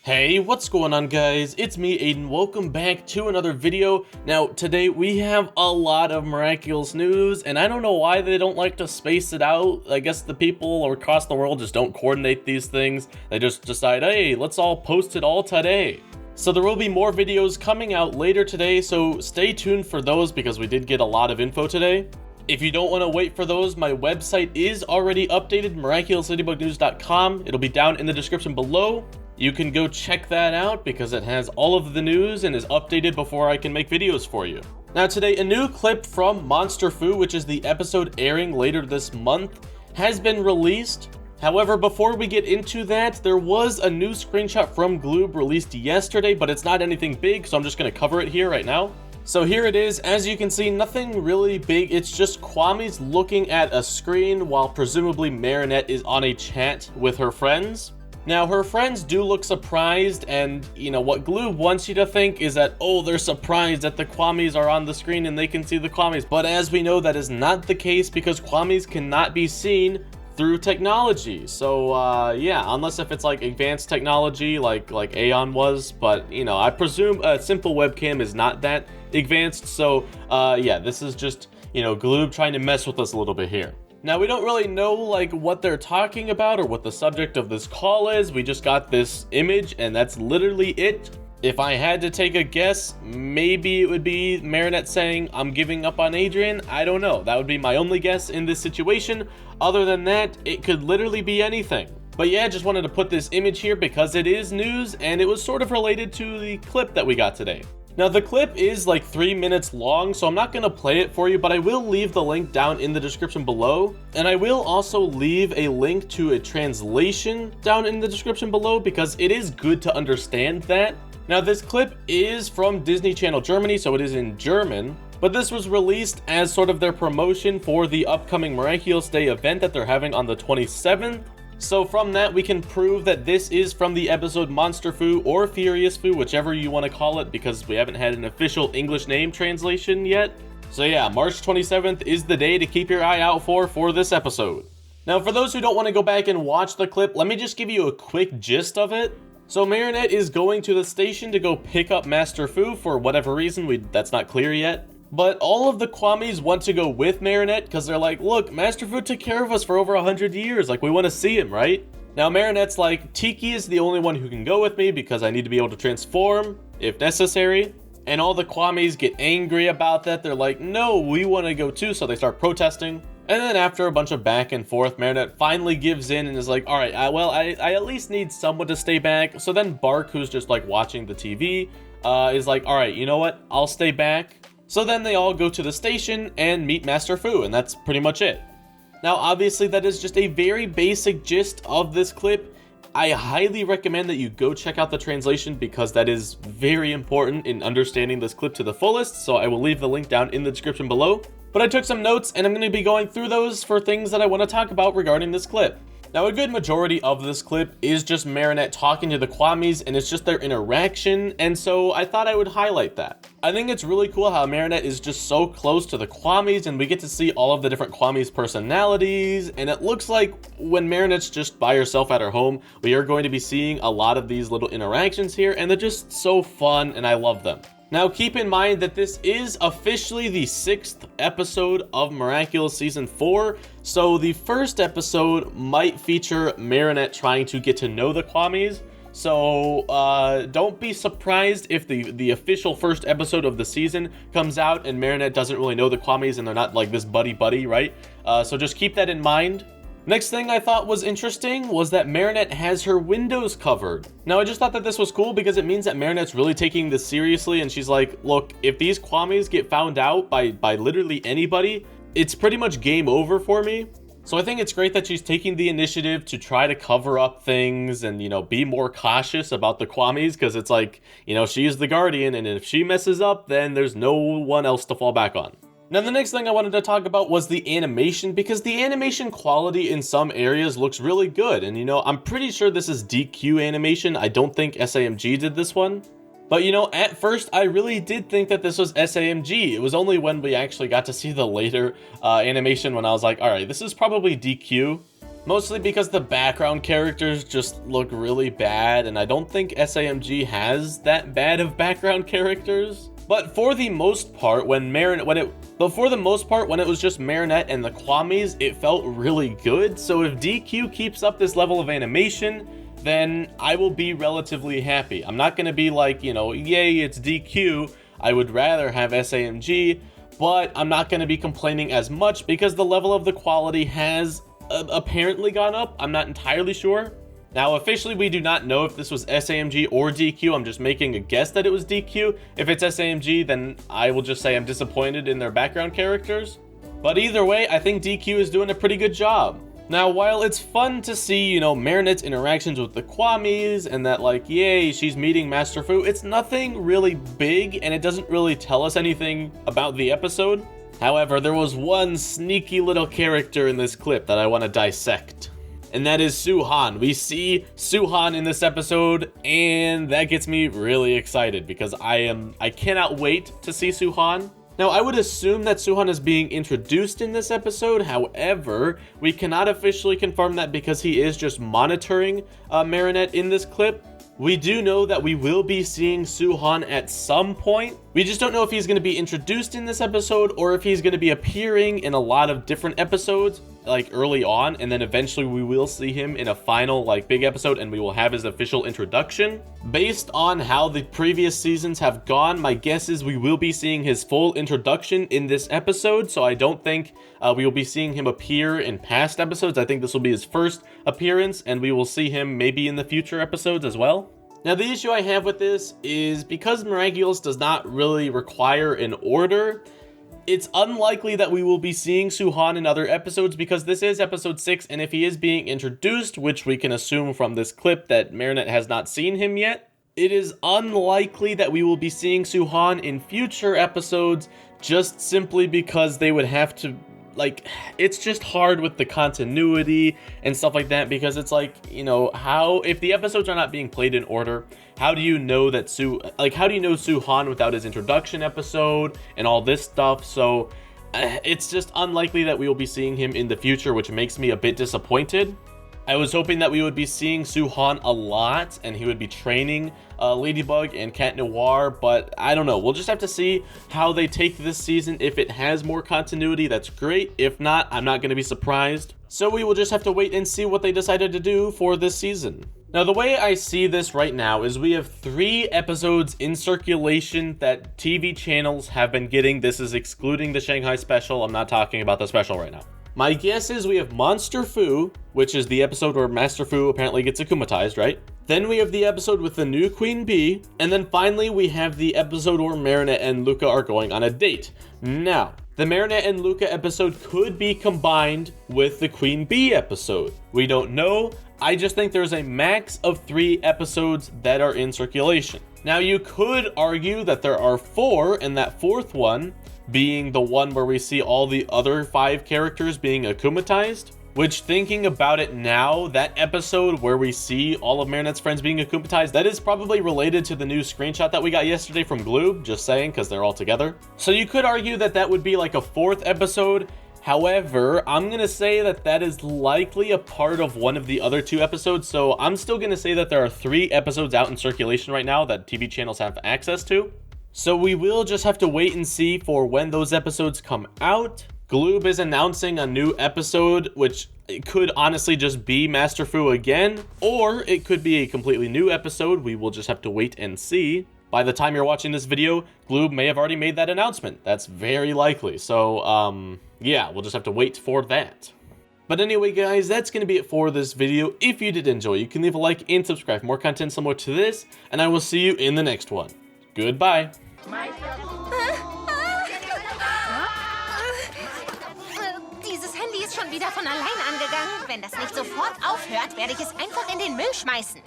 Hey, what's going on guys? It's me, Aiden. Welcome back to another video. Now, today we have a lot of Miraculous news, and I don't know why they don't like to space it out. I guess the people across the world just don't coordinate these things. They just decide, hey, let's all post it all today. So there will be more videos coming out later today, so stay tuned for those because we did get a lot of info today. If you don't want to wait for those, my website is already updated, miraculousladybugnews.com. It'll be down in the description below. You can go check that out because it has all of the news and is updated before I can make videos for you. Now today, a new clip from Monster Fu, which is the episode airing later this month, has been released. However, before we get into that, there was a new screenshot from Gloob released yesterday, but it's not anything big, so I'm just going to cover it here right now. So here it is. As you can see, nothing really big. It's just Kwame's looking at a screen while presumably Marinette is on a chat with her friends. Now, her friends do look surprised, and, you know, what Gloob wants you to think is that, oh, they're surprised that the Kwames are on the screen and they can see the Kwames. But as we know, that is not the case because Kwames cannot be seen through technology. So, yeah, unless if it's like advanced technology like Aeon was. But, you know, I presume a simple webcam is not that advanced. So, yeah, this is just, you know, Gloob trying to mess with us a little bit here. Now, we don't really know, like, what they're talking about or what the subject of this call is. We just got this image, and that's literally it. If I had to take a guess, maybe it would be Marinette saying, I'm giving up on Adrian. I don't know. That would be my only guess in this situation. Other than that, it could literally be anything. But yeah, just wanted to put this image here because it is news, and it was sort of related to the clip that we got today. Now, the clip is like 3 minutes long, so I'm not going to play it for you, but I will leave the link down in the description below. And I will also leave a link to a translation down in the description below because it is good to understand that. Now, this clip is from Disney Channel Germany, so it is in German. But this was released as sort of their promotion for the upcoming Miraculous Day event that they're having on the 27th. So from that, we can prove that this is from the episode Monster Fu or Furious Fu, whichever you want to call it, because we haven't had an official English name translation yet. So yeah, March 27th is the day to keep your eye out for this episode. Now, for those who don't want to go back and watch the clip, let me just give you a quick gist of it. So Marinette is going to the station to go pick up Master Fu for whatever reason, that's not clear yet. But all of the Kwames want to go with Marinette because they're like, look, Master Fu took care of us for over 100 years. Like, we want to see him, right? Now, Marinette's like, Tiki is the only one who can go with me because I need to be able to transform if necessary. And all the Kwames get angry about that. They're like, no, we want to go too. So they start protesting. And then after a bunch of back and forth, Marinette finally gives in and is like, all right, I at least need someone to stay back. So then Bark, who's just like watching the TV, is like, all right, you know what? I'll stay back. So then they all go to the station and meet Master Fu, and that's pretty much it. Now, obviously, that is just a very basic gist of this clip. I highly recommend that you go check out the translation because that is very important in understanding this clip to the fullest, so I will leave the link down in the description below. But I took some notes, and I'm going to be going through those for things that I want to talk about regarding this clip. Now, a good majority of this clip is just Marinette talking to the Kwames, and it's just their interaction, and so I thought I would highlight that. I think it's really cool how Marinette is just so close to the Kwames, and we get to see all of the different Kwames' personalities, and it looks like when Marinette's just by herself at her home, we are going to be seeing a lot of these little interactions here, and they're just so fun, and I love them. Now, keep in mind that this is officially the 6th episode of Miraculous Season 4, so the first episode might feature Marinette trying to get to know the Kwames, so don't be surprised if the official first episode of the season comes out and Marinette doesn't really know the Kwames and they're not like this buddy-buddy, right? So just keep that in mind. Next thing I thought was interesting was that Marinette has her windows covered. Now, I just thought that this was cool because it means that Marinette's really taking this seriously, and she's like, look, if these Kwames get found out by literally anybody, it's pretty much game over for me. So I think it's great that she's taking the initiative to try to cover up things and, you know, be more cautious about the Kwames because it's like, you know, she's the guardian, and if she messes up, then there's no one else to fall back on. Now, the next thing I wanted to talk about was the animation, because the animation quality in some areas looks really good. And, you know, I'm pretty sure this is DQ animation. I don't think SAMG did this one. But, you know, at first, I really did think that this was SAMG. It was only when we actually got to see the later animation when I was like, all right, this is probably DQ. Mostly because the background characters just look really bad, and I don't think SAMG has that bad of background characters. But for the most part, when it was just Marinette and the Kwamis, it felt really good. So if DQ keeps up this level of animation, then I will be relatively happy. I'm not gonna be like, you know, yay, it's DQ. I would rather have SAMG, but I'm not gonna be complaining as much because the level of the quality has apparently gone up. I'm not entirely sure. Now, officially, we do not know if this was SAMG or DQ. I'm just making a guess that it was DQ. If it's SAMG, then I will just say I'm disappointed in their background characters. But either way, I think DQ is doing a pretty good job. Now, while it's fun to see, you know, Marinette's interactions with the Kwamis and that, like, yay, she's meeting Master Fu, it's nothing really big and it doesn't really tell us anything about the episode. However, there was one sneaky little character in this clip that I want to dissect. And that is Suhan. We see Suhan in this episode, and that gets me really excited because I cannot wait to see Suhan. Now, I would assume that Suhan is being introduced in this episode. However, we cannot officially confirm that because he is just monitoring Marinette in this clip. We do know that we will be seeing Suhan at some point. We just don't know if he's going to be introduced in this episode or if he's going to be appearing in a lot of different episodes, like early on, and then eventually we will see him in a final, like, big episode and we will have his official introduction. Based on how the previous seasons have gone, my guess is we will be seeing his full introduction in this episode, so I don't think we will be seeing him appear in past episodes. I think this will be his first appearance, and we will see him maybe in the future episodes as well. Now, the issue I have with this is because Miraculous does not really require an order, it's unlikely that we will be seeing Suhan in other episodes because this is episode 6, and if he is being introduced, which we can assume from this clip that Marinette has not seen him yet, it is unlikely that we will be seeing Suhan in future episodes just simply because they would have to, like, it's just hard with the continuity and stuff like that because it's like, you know, how, if the episodes are not being played in order, how do you know that how do you know Suhan without his introduction episode and all this stuff? So it's just unlikely that we will be seeing him in the future, which makes me a bit disappointed. I was hoping that we would be seeing Suhan a lot and he would be training Ladybug and Cat Noir, but I don't know. We'll just have to see how they take this season. If it has more continuity, that's great. If not, I'm not going to be surprised. So we will just have to wait and see what they decided to do for this season. Now, the way I see this right now is we have 3 episodes in circulation that TV channels have been getting. This is excluding the Shanghai special. I'm not talking about the special right now. My guess is we have Monster Fu, which is the episode where Master Fu apparently gets akumatized, right? Then we have the episode with the new Queen Bee, and then finally we have the episode where Marinette and Luca are going on a date. Now, the Marinette and Luca episode could be combined with the Queen Bee episode. We don't know. I just think there's a max of 3 episodes that are in circulation. Now, you could argue that there are 4, and that 4th one being the one where we see all the other 5 characters being akumatized, which, thinking about it now, that episode where we see all of Marinette's friends being akumatized, that is probably related to the new screenshot that we got yesterday from Gloob, just saying, because they're all together. So you could argue that that would be like a 4th episode. However, I'm going to say that that is likely a part of one of the other 2 episodes, so I'm still going to say that there are 3 episodes out in circulation right now that TV channels have access to. So we will just have to wait and see for when those episodes come out. Gloob is announcing a new episode, which it could honestly just be Master Fu again, or it could be a completely new episode. We will just have to wait and see. By the time you're watching this video, Gloob may have already made that announcement. That's very likely. So, yeah, we'll just have to wait for that. But anyway, guys, that's going to be it for this video. If you did enjoy, you can leave a like and subscribe for more content similar to this, and I will see you in the next one. Goodbye. Dieses Handy ist schon wieder von allein angegangen. Wenn das nicht sofort aufhört, werde ich es einfach in den Müll schmeißen.